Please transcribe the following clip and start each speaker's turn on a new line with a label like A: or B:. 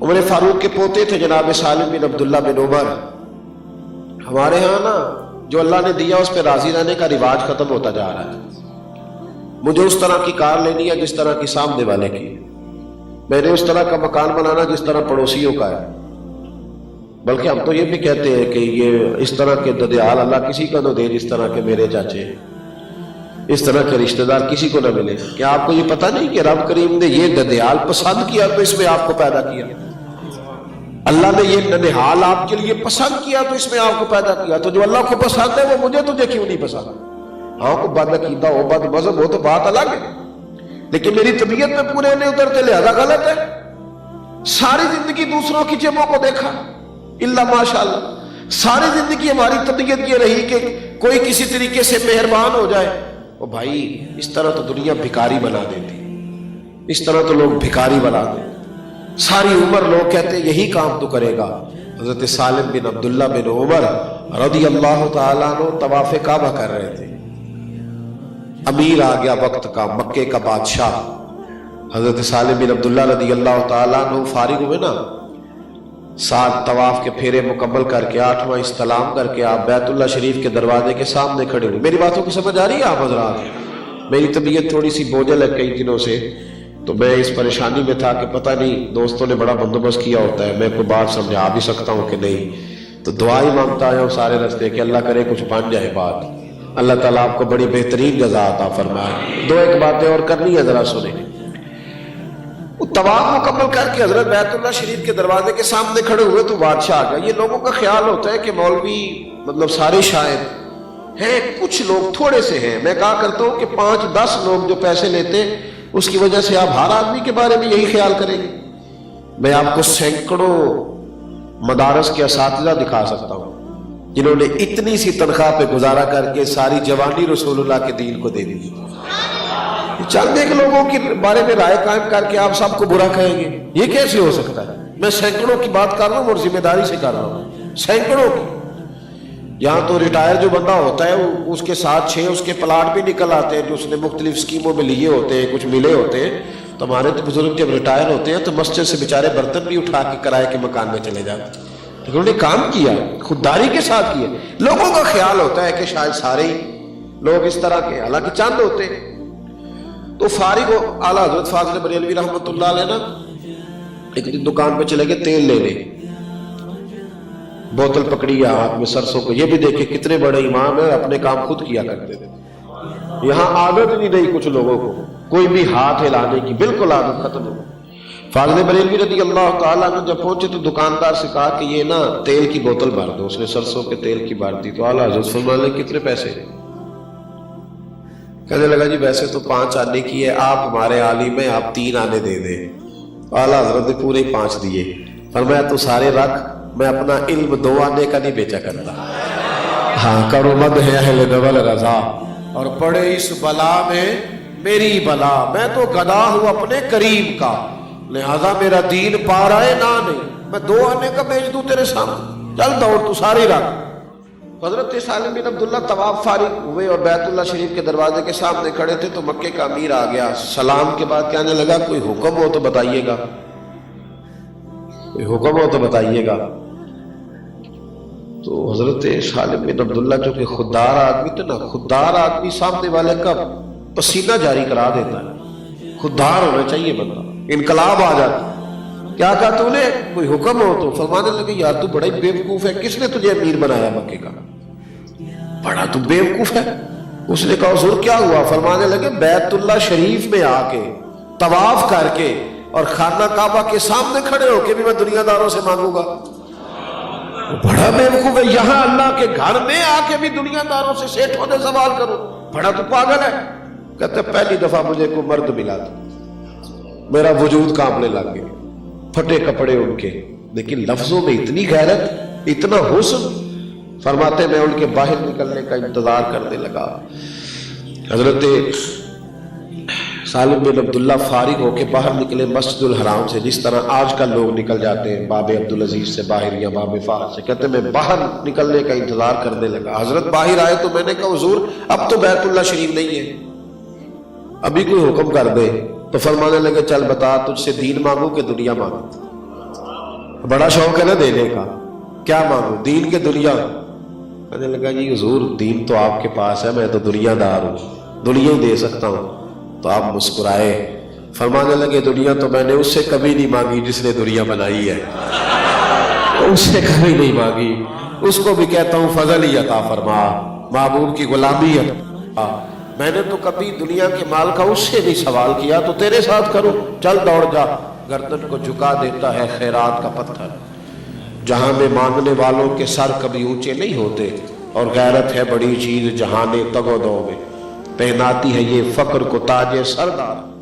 A: عمر فاروق کے پوتے تھے جناب سالم بن عبداللہ بن عمر. ہمارے ہاں نا جو اللہ نے دیا اس پہ راضی رہنے کا رواج ختم ہوتا جا رہا ہے. مجھے اس طرح کی کار لینی ہے جس طرح کی سامنے والے کی، میں نے اس طرح کا مکان بنانا جس طرح پڑوسیوں کا ہے. بلکہ ہم تو یہ بھی کہتے ہیں کہ یہ اس طرح کے ددیال اللہ کسی کو نہ دے جس طرح کے میرے چاچے، اس طرح کے رشتہ دار کسی کو نہ ملے. کیا آپ کو یہ پتہ نہیں کہ رب کریم نے یہ ددیال پسند کیا تو اس میں آپ کو پیدا کیا؟ اللہ نے یہ ننہال آپ کے لیے پسند کیا تو اس میں آپ کو پیدا کیا. تو جو اللہ کو پسند ہے وہ مجھے تجھے کیوں نہیں پسند؟ ہاں کو بد عقیدہ ہو، بد مذہب ہو تو بات الگ ہے، لیکن میری طبیعت میں پورے نہیں اترتے لہذا غلط ہے. ساری زندگی دوسروں کی جیبوں کو دیکھا اللہ ماشاءاللہ. ساری زندگی ہماری طبیعت یہ رہی کہ کوئی کسی طریقے سے مہربان ہو جائے. او بھائی اس طرح تو دنیا بھکاری بنا دیتی، اس طرح تو لوگ بھکاری بنا دیتے. ساری عمر لوگ کہتے یہی کام تو کرے گا. حضرت سالم بن عبداللہ بن عمر رضی اللہ تعالیٰ عنہ طواف کعبہ کر رہے تھے. امیر آ گیا وقت کا، مکے کا بادشاہ. حضرت سالم بن عبداللہ رضی اللہ تعالیٰ عنہ فارغ ہوئے نا، 7 طواف کے پھیرے مکمل کر کے 8واں استلام کر کے آپ بیت اللہ شریف کے دروازے کے سامنے کھڑے ہوئے. میری باتوں کو سمجھ آ رہی ہے آپ حضرات؟ میری طبیعت تھوڑی سی بوجھل ہے کئی دنوں سے، تو میں اس پریشانی میں تھا کہ پتہ نہیں دوستوں نے بڑا بندوبست کیا ہوتا ہے، میں کوئی بات سمجھا بھی سکتا ہوں کہ نہیں. تو دعا ہی مانگتا آیا ہوں سارے رستے کہ اللہ کرے کچھ بن جائے بات. اللہ تعالیٰ آپ کو بڑی بہترین جزا عطا فرمائے. 2 باتیں اور کرنی ہے، ذرا سنیں. طواف مکمل کر کے حضرت بیت اللہ شریف کے دروازے کے سامنے کھڑے ہوئے تو بادشاہ آ گیا. یہ لوگوں کا خیال ہوتا ہے کہ مولوی مطلب سارے شاعر ہیں، کچھ لوگ تھوڑے سے ہیں. میں کہا کرتا ہوں کہ 5-10 لوگ جو پیسے لیتے ہیں اس کی وجہ سے آپ ہر آدمی کے بارے میں یہی خیال کریں گے. میں آپ کو سینکڑوں مدارس کے اساتذہ دکھا سکتا ہوں جنہوں نے اتنی سی تنخواہ پہ گزارا کر کے ساری جوانی رسول اللہ کے دین کو دے دی. چند ایک لوگوں کے بارے میں رائے قائم کر کے آپ سب کو برا کہیں گے، یہ کیسے ہو سکتا ہے؟ میں سینکڑوں کی بات کر رہا ہوں اور ذمہ داری سے کر رہا ہوں، سینکڑوں کی. یہاں تو ریٹائر جو بندہ ہوتا ہے اس کے ساتھ 6 اس کے پلاٹ بھی نکل آتے ہیں جو اس نے مختلف اسکیموں میں لیے ہوتے ہیں، کچھ ملے ہوتے ہیں. تو ہمارے تو بزرگ جب ریٹائر ہوتے ہیں تو مسجد سے بیچارے برتن بھی اٹھا کے کرائے کے مکان میں چلے جاتے ہیں، لیکن انہوں نے کام کیا، خودداری کے ساتھ کیا. لوگوں کا خیال ہوتا ہے کہ شاید سارے ہی لوگ اس طرح کے، حالانکہ چند ہوتے ہیں. تو فارغ ہو اعلیٰ حضرت فاضل بریلوی رحمۃ اللہ علیہ نا ایک دن دکان پہ چلے گئے تیل لینے. بوتل پکڑی ہے ہاتھ میں سرسوں کو. یہ بھی دیکھے کتنے بڑے امام ہیں، اپنے کام خود کیا کرتے تھے. یہاں عادت نہیں رہی کچھ لوگوں کو کوئی بھی ہاتھ ہلانے کی، بالکل عادت ختم ہو. فاضل بریلوی رضی اللہ تعالیٰ عنہ جب پہنچے تو دکاندار سے کہا کہ یہ نا تیل کی بوتل بھر دو. اس نے سرسوں کے تیل کی بھر دی. تو اعلیٰ حضرت فرمانے لگے کتنے پیسے؟ کہنے لگا جی ویسے تو 5 آنے کی ہے، آپ ہمارے عالم ہیں، آپ 3 آنے دے دیں. اعلیٰ حضرت نے پورے 5 دیے. فرمایا تو سارے رکھ، میں اپنا علم 2 آنے کا نہیں بیچا کرتا. ہاں کرو مد ہے اہل دول رضا، اور پڑے اس بلا میں میری بلا. میں تو گدا ہوں اپنے کریم کا، لہذا میرا دین پا رہا ہے نہ نہیں. میں 2 آنے کا بیچ دوں تیرے سامنے، چل دوڑ تو سارے رکھ. حضرت سالم بن عبداللہ طواف فارغ ہوئے اور بیت اللہ شریف کے دروازے کے سامنے کھڑے تھے تو مکے کا امیر آ گیا. سلام کے بعد کہنے لگا کوئی حکم ہو تو بتائیے گا، کوئی حکم ہو تو بتائیے گا. تو حضرت سالم بن عبداللہ جو کہ خوددار آدمی تھے نا، خوددار آدمی سامنے والے کا پسینہ جاری کرا دیتا ہے. خوددار ہونا چاہیے بندہ، انقلاب آ جاتا. کیا کہا تو نے؟ کوئی حکم ہو تو. فرمانے لگے یار تو بڑا ہی بیوقوف ہے، کس نے تجھے امیر بنایا مکے کا؟ بڑا تو بیوقوف ہے. اس نے کہا حضور کیا ہوا؟ فرمانے لگے بیت اللہ شریف میں آ کے طواف کر کے اور خانہ کعبہ کے سامنے کھڑے ہو کے بھی میں دنیا داروں سے مانگوں گا. بڑا بیوقوف ہے، یہاں اللہ کے گھر میں آ کے بھی دنیا داروں سے سیٹھوں سے سوال کرو، بڑا تو پاگل ہے. کہتے پہلی دفعہ مجھے کوئی مرد ملا تھا، میرا وجود کانپنے لگ گیا، پھٹے کپڑے ان کے، لیکن لفظوں میں اتنی غیرت، اتنا حسن. فرماتے میں ان کے باہر نکلنے کا انتظار کرنے لگا. حضرت سالم بن عبداللہ فارغ ہو کے باہر نکلے مسجد الحرام سے، جس طرح آج کل لوگ نکل جاتے ہیں باب عبدالعزیز سے باہر یا باب فہد سے. کہتے میں باہر نکلنے کا انتظار کرنے لگا. حضرت باہر آئے تو میں نے کہا حضور اب تو بیت اللہ شریف نہیں ہے، ابھی کوئی حکم کر دے. تو فرمانے لگے چل بتا تجھ سے دین مانگو کہ دنیا مانگو؟ بڑا شوق ہے نا دینے کا، کیا مانگو؟ دین کے دنیا؟ کہنے لگا جی حضور دین تو آپ کے پاس ہے، میں تو دنیا دار ہوں، دنیا ہی دے سکتا ہوں۔ تو آپ مسکرائے، فرمانے لگے دنیا تو میں نے اس سے کبھی نہیں مانگی جس نے دنیا بنائی ہے، اس سے کبھی نہیں مانگی، اس کو بھی کہتا ہوں فضل ہی عطا فرما، محبوب کی غلامی عطا۔ میں نے تو کبھی دنیا کے مال کا اس سے نہیں سوال کیا، تو تیرے ساتھ کروں، چل دوڑ جا۔ گردن کو جھکا دیتا ہے خیرات کا پتھر، جہاں میں مانگنے والوں کے سر کبھی اونچے نہیں ہوتے، اور غیرت ہے بڑی چیز جہاں تگ و دو میں، پہناتی ہے یہ فقر کو تاج سردار۔